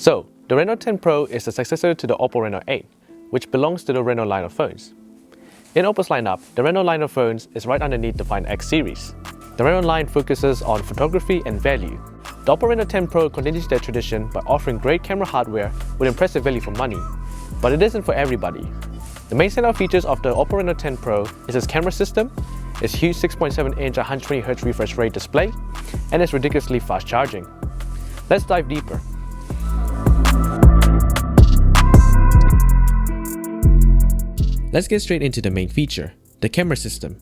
So, the Reno 10 Pro is the successor to the OPPO Reno 8, which belongs to the Reno line of phones. In OPPO's lineup, the Reno line of phones is right underneath the Find X series. The Reno line focuses on photography and value. The OPPO Reno 10 Pro continues their tradition by offering great camera hardware with impressive value for money, but it isn't for everybody. The main standout features of the OPPO Reno 10 Pro is its camera system, its huge 6.7-inch 120Hz refresh rate display, and its ridiculously fast charging. Let's dive deeper. Let's get straight into the main feature, the camera system.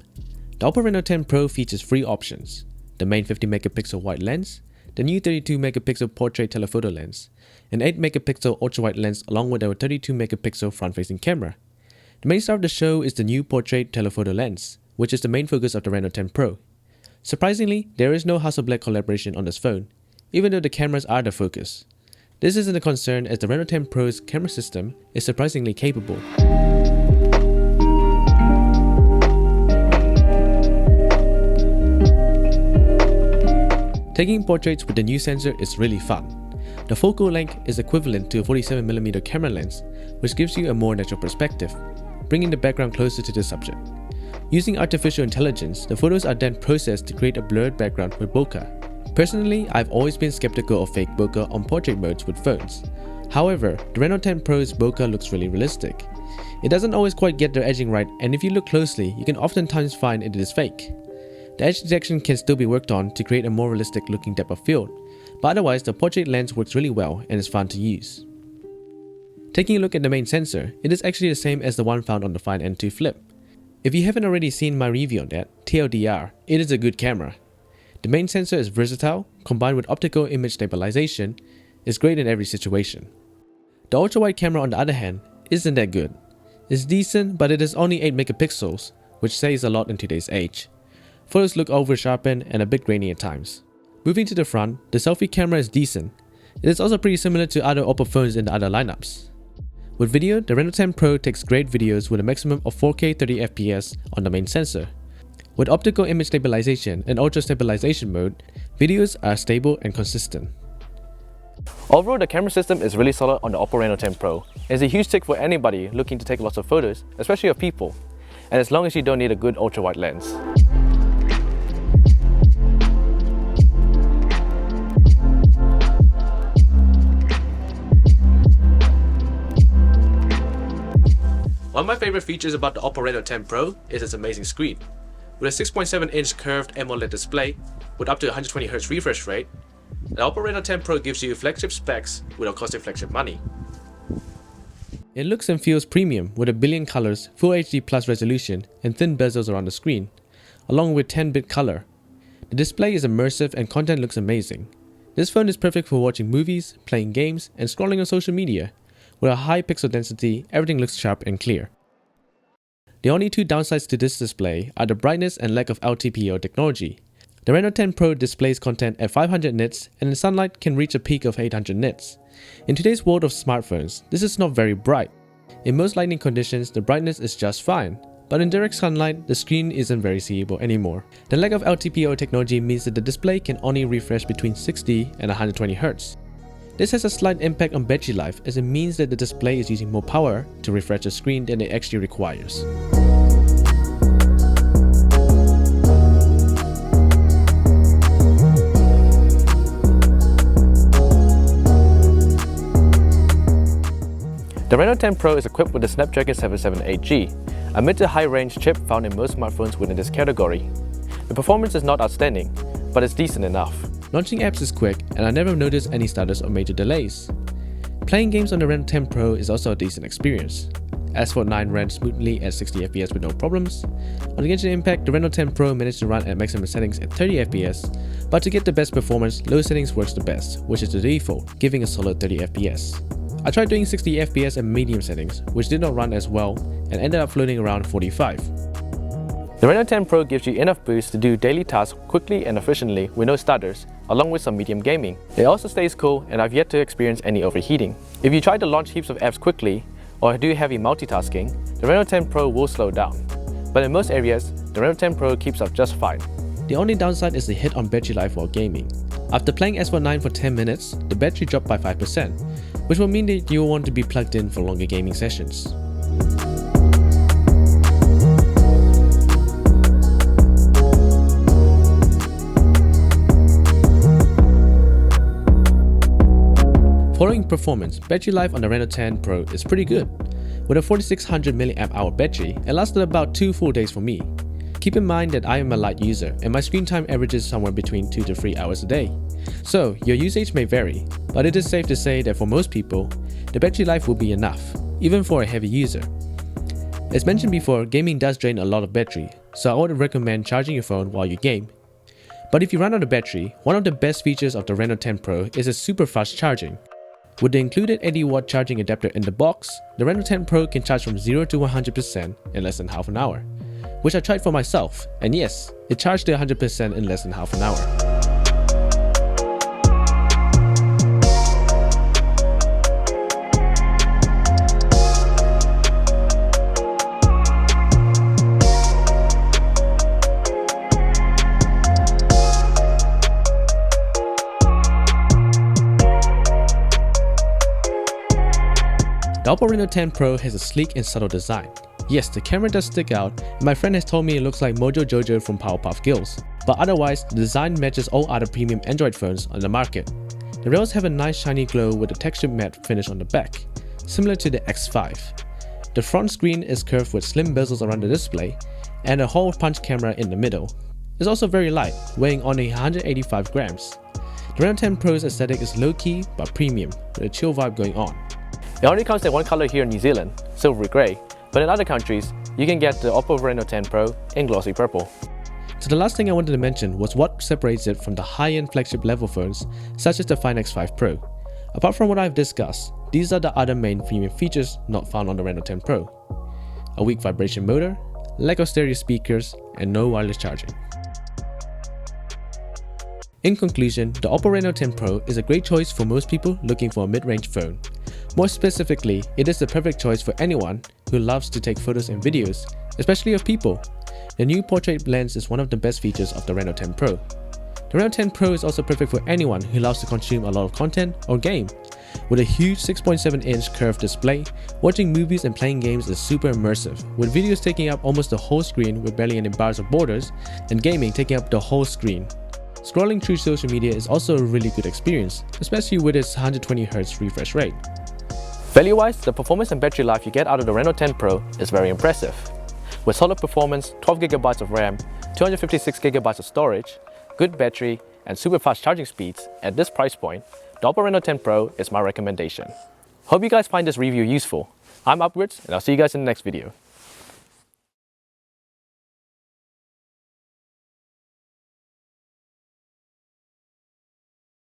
The OPPO Reno 10 Pro features three options: the main 50MP wide lens, the new 32MP portrait telephoto lens, an 8MP ultra-wide lens along with a 32MP front-facing camera. The main star of the show is the new portrait telephoto lens, which is the main focus of the Reno 10 Pro. Surprisingly, there is no Hasselblad collaboration on this phone, even though the cameras are the focus. This isn't a concern as the Reno 10 Pro's camera system is surprisingly capable. Taking portraits with the new sensor is really fun. The focal length is equivalent to a 47mm camera lens, which gives you a more natural perspective, bringing the background closer to the subject. Using artificial intelligence, the photos are then processed to create a blurred background with bokeh. Personally, I've always been skeptical of fake bokeh on portrait modes with phones. However, the Reno 10 Pro's bokeh looks really realistic. It doesn't always quite get the edging right, and if you look closely, you can oftentimes find it is fake. The edge detection can still be worked on to create a more realistic looking depth of field, but otherwise the portrait lens works really well and is fun to use. Taking a look at the main sensor, it is actually the same as the one found on the Find N2 Flip. If you haven't already seen my review on that, TLDR, it is a good camera. The main sensor is versatile, combined with optical image stabilization, is great in every situation. The ultra-wide camera on the other hand, isn't that good. It's decent, but it is only 8MP, which says a lot in today's age. Photos look over-sharpened and a bit grainy at times. Moving to the front, the selfie camera is decent. It is also pretty similar to other OPPO phones in the other lineups. With video, the Reno 10 Pro takes great videos with a maximum of 4K 30fps on the main sensor. With optical image stabilization and ultra stabilization mode, videos are stable and consistent. Overall, the camera system is really solid on the OPPO Reno 10 Pro. It's a huge tick for anybody looking to take lots of photos, especially of people, and as long as you don't need a good ultra-wide lens. One of my favorite features about the OPPO Reno 10 Pro is its amazing screen. With a 6.7-inch curved AMOLED display with up to 120Hz refresh rate, the OPPO Reno 10 Pro gives you flagship specs without costing flagship money. It looks and feels premium with a billion colors, Full HD Plus resolution, and thin bezels around the screen, along with 10-bit color. The display is immersive and content looks amazing. This phone is perfect for watching movies, playing games, and scrolling on social media. With a high pixel density, everything looks sharp and clear. The only two downsides to this display are the brightness and lack of LTPO technology. The Reno 10 Pro displays content at 500 nits and in sunlight can reach a peak of 800 nits. In today's world of smartphones, this is not very bright. In most lighting conditions, the brightness is just fine, but in direct sunlight, the screen isn't very seeable anymore. The lack of LTPO technology means that the display can only refresh between 60 and 120 Hz. This has a slight impact on battery life as it means that the display is using more power to refresh the screen than it actually requires. The Reno 10 Pro is equipped with the Snapdragon 778G, a mid to high range chip found in most smartphones within this category. The performance is not outstanding, but it's decent enough. Launching apps is quick and I never noticed any stutters or major delays. Playing games on the Reno 10 Pro is also a decent experience. S4 9 ran smoothly at 60fps with no problems. On the Genshin Impact, the Reno 10 Pro managed to run at maximum settings at 30fps, but to get the best performance, low settings works the best, which is the default, giving a solid 30fps. I tried doing 60fps at medium settings, which did not run as well and ended up floating around 45. The Reno 10 Pro gives you enough boost to do daily tasks quickly and efficiently with no stutters, along with some medium gaming. It also stays cool and I've yet to experience any overheating. If you try to launch heaps of apps quickly or do heavy multitasking, the Reno 10 Pro will slow down. But in most areas, the Reno 10 Pro keeps up just fine. The only downside is the hit on battery life while gaming. After playing S49 for 10 minutes, the battery dropped by 5%, which will mean that you'll want to be plugged in for longer gaming sessions. Following performance, battery life on the Reno10 Pro is pretty good. With a 4600 mAh battery, it lasted about 2 full days for me. Keep in mind that I am a light user and my screen time averages somewhere between 2 to 3 hours a day. So your usage may vary, but it is safe to say that for most people, the battery life will be enough, even for a heavy user. As mentioned before, gaming does drain a lot of battery, so I would recommend charging your phone while you game. But if you run out of battery, one of the best features of the Reno10 Pro is its super fast charging. With the included 80-watt charging adapter in the box, the Reno10 Pro can charge from 0 to 100% in less than half an hour, which I tried for myself, and yes, it charged to 100% in less than half an hour. The OPPO Reno10 Pro has a sleek and subtle design. Yes, the camera does stick out, and my friend has told me it looks like Mojo Jojo from Powerpuff Girls. But otherwise, the design matches all other premium Android phones on the market. The rails have a nice shiny glow with a textured matte finish on the back, similar to the X5. The front screen is curved with slim bezels around the display, and a hole punch camera in the middle. It's also very light, weighing only 185 grams. The Reno10 Pro's aesthetic is low-key but premium, with a chill vibe going on. It only comes in one color here in New Zealand, silvery grey, but in other countries, you can get the OPPO Reno10 Pro in glossy purple. So the last thing I wanted to mention was what separates it from the high-end flagship level phones such as the Find X5 Pro. Apart from what I've discussed, these are the other main premium features not found on the Reno10 Pro. A weak vibration motor, lack of stereo speakers, and no wireless charging. In conclusion, the OPPO Reno10 Pro is a great choice for most people looking for a mid-range phone. More specifically, it is the perfect choice for anyone who loves to take photos and videos, especially of people. The new portrait lens is one of the best features of the Reno10 Pro. The Reno10 Pro is also perfect for anyone who loves to consume a lot of content or game. With a huge 6.7-inch curved display, watching movies and playing games is super immersive, with videos taking up almost the whole screen with barely any bars or borders, and gaming taking up the whole screen. Scrolling through social media is also a really good experience, especially with its 120Hz refresh rate. Value-wise, the performance and battery life you get out of the Reno10 Pro is very impressive. With solid performance, 12GB of RAM, 256GB of storage, good battery, and super fast charging speeds, at this price point, the OPPO Reno10 Pro is my recommendation. Hope you guys find this review useful. I'm Upwards, and I'll see you guys in the next video.